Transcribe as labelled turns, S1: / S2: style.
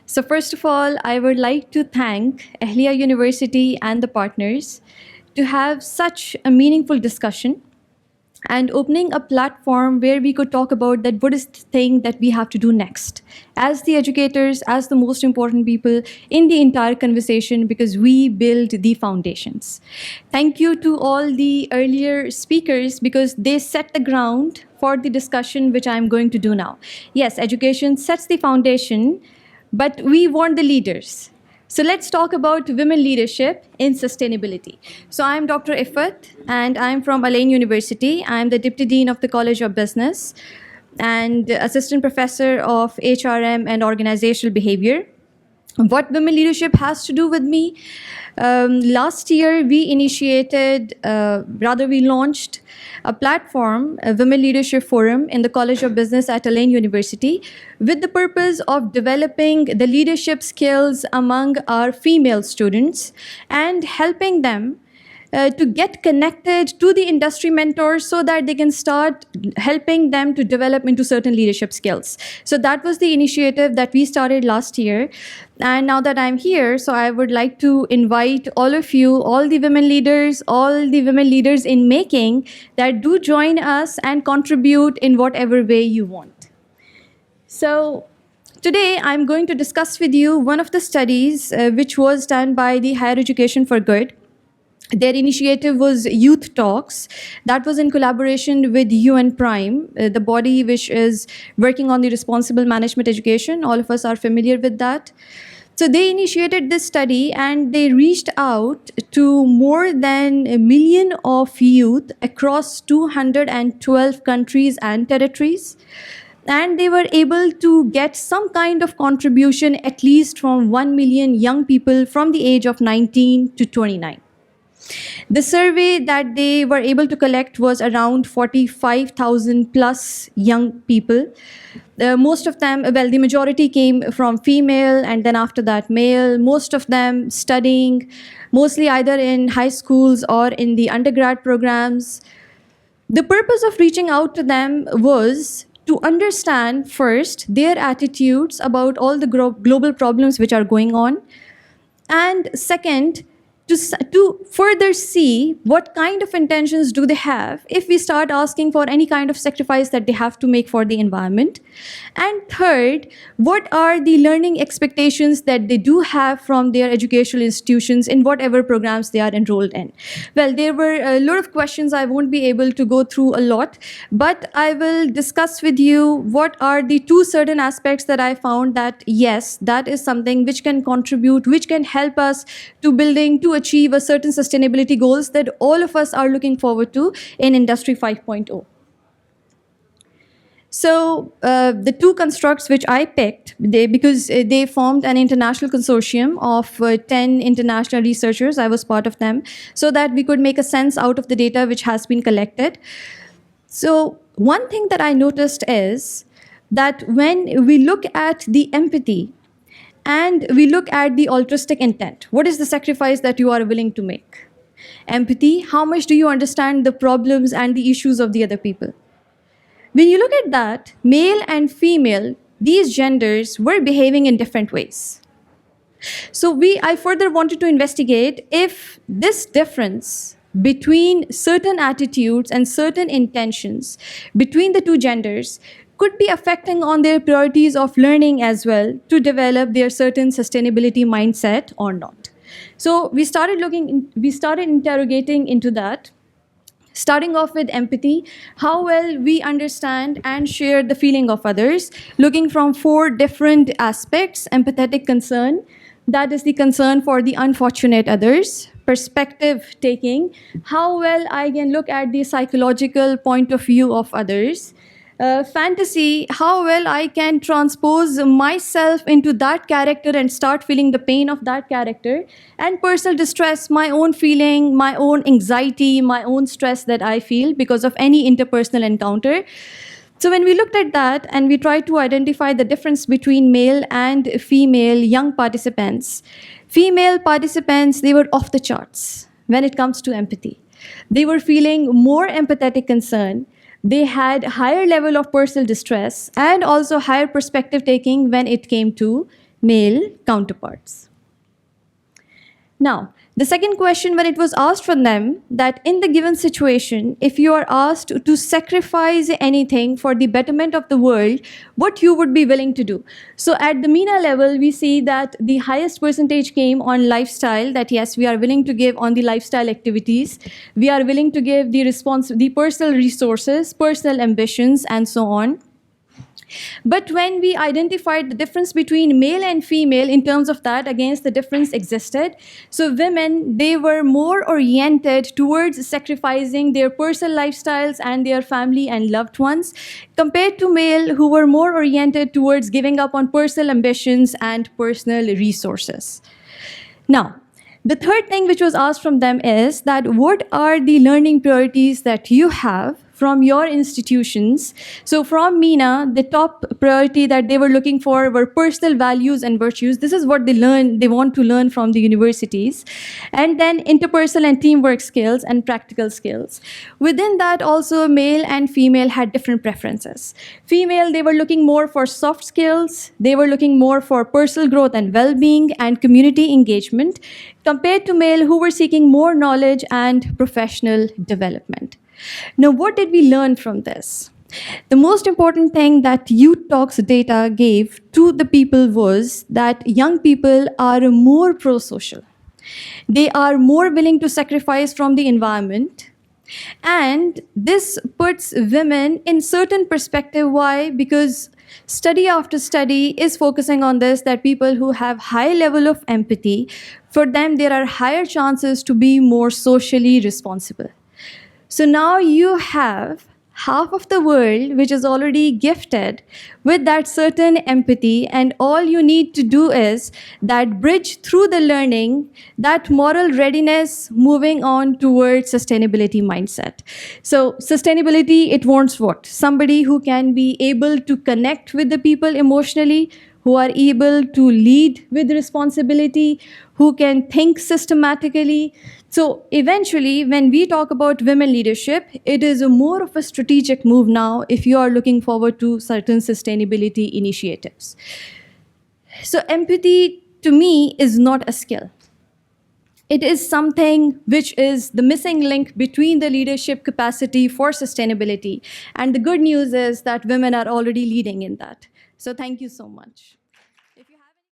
S1: So first of all, I would like to thank Ahliya University and the partners to have such a meaningful discussion and opening a platform where we could talk about that what is the thing that we have to do next as the educators, as the most important people in the entire conversation, because we build the foundations. Thank you to all the earlier speakers because they set the ground for the discussion which I'm going to do now. Yes, education sets the foundation, but we want the leaders. So let's talk about women leadership in sustainability. So I'm Dr. Ifat and I'm from Alain University. I'm the Deputy Dean of the College of Business and Assistant Professor of HRM and Organizational Behavior. What women leadership has to do with me? Last year, we launched a platform, a Women Leadership Forum in the College of Business at Alain University, with the purpose of developing the leadership skills among our female students and helping them to get connected to the industry mentors so that they can start helping them to develop into certain leadership skills. So that was the initiative that we started last year. And now that I'm here, so I would like to invite all of you, all the women leaders in making, that do join us and contribute in whatever way you want. So today I'm going to discuss with you one of the studies which was done by the Higher Education for Good. Their initiative was Youth Talks. That was in collaboration with UN Prime, the body which is working on the responsible management education. All of us are familiar with that. So they initiated this study and they reached out to more than 1 million of youth across 212 countries and territories. And they were able to get some kind of contribution at least from 1 million young people from the age of 19 to 29. The survey that they were able to collect was around 45,000 plus young people. Most of them, the majority came from female and then after that male, most of them studying mostly either in high schools or in the undergrad programs. The purpose of reaching out to them was to understand first their attitudes about all the global problems which are going on, and second, to further see what kind of intentions do they have if we start asking for any kind of sacrifice that they have to make for the environment. And third, what are the learning expectations that they do have from their educational institutions in whatever programs they are enrolled in. Well, there were a lot of questions. I won't be able to go through a lot, but I will discuss with you what are the two certain aspects that I found that yes, that is something which can contribute, which can help us to achieve a certain sustainability goals that all of us are looking forward to in Industry 5.0. So the two constructs which I picked, because they formed an international consortium of 10 international researchers, I was part of them, so that we could make a sense out of the data which has been collected. So one thing that I noticed is that when we look at the empathy, and we look at the altruistic intent. What is the sacrifice that you are willing to make? Empathy, how much do you understand the problems and the issues of the other people? When you look at that, male and female, these genders were behaving in different ways. So I further wanted to investigate if this difference between certain attitudes and certain intentions between the two genders could be affecting on their priorities of learning as well to develop their certain sustainability mindset or not. So we started interrogating into that, starting off with empathy, how well we understand and share the feeling of others, looking from 4 different aspects: empathetic concern, that is the concern for the unfortunate others; perspective taking, how well I can look at the psychological point of view of others; fantasy, how well I can transpose myself into that character and start feeling the pain of that character; and personal distress, my own feeling, my own anxiety, my own stress that I feel because of any interpersonal encounter. So when we looked at that and we tried to identify the difference between male and female young participants, female participants, they were off the charts when it comes to empathy. They were feeling more empathetic concern. They had higher level of personal distress and also higher perspective taking when it came to male counterparts. Now, the second question, when it was asked from them, that in the given situation, if you are asked to sacrifice anything for the betterment of the world, what you would be willing to do. So at the MENA level, we see that the highest percentage came on lifestyle, that yes, we are willing to give on the lifestyle activities. We are willing to give the personal resources, personal ambitions, and so on. But when we identified the difference between male and female in terms of that, against the difference existed. So women, they were more oriented towards sacrificing their personal lifestyles and their family and loved ones, compared to male, who were more oriented towards giving up on personal ambitions and personal resources. Now, the third thing which was asked from them is that what are the learning priorities that you have from your institutions? So from MENA, the top priority that they were looking for were personal values and virtues. This is what they want to learn from the universities. And then interpersonal and teamwork skills and practical skills. Within that also, male and female had different preferences. Female, they were looking more for soft skills. They were looking more for personal growth and well-being and community engagement, compared to male, who were seeking more knowledge and professional development. Now, what did we learn from this? The most important thing that Youth Talks data gave to the people was that young people are more pro-social. They are more willing to sacrifice from the environment. And this puts women in certain perspective. Why? Because study after study is focusing on this, that people who have high level of empathy, for them there are higher chances to be more socially responsible. So now you have half of the world which is already gifted with that certain empathy, and all you need to do is that bridge through the learning, that moral readiness, moving on towards sustainability mindset. So sustainability, it wants what? Somebody who can be able to connect with the people emotionally, who are able to lead with responsibility, who can think systematically. So eventually, when we talk about women leadership, it is more of a strategic move now if you are looking forward to certain sustainability initiatives. So empathy, to me, is not a skill. It is something which is the missing link between the leadership capacity for sustainability. And the good news is that women are already leading in that. So thank you so much.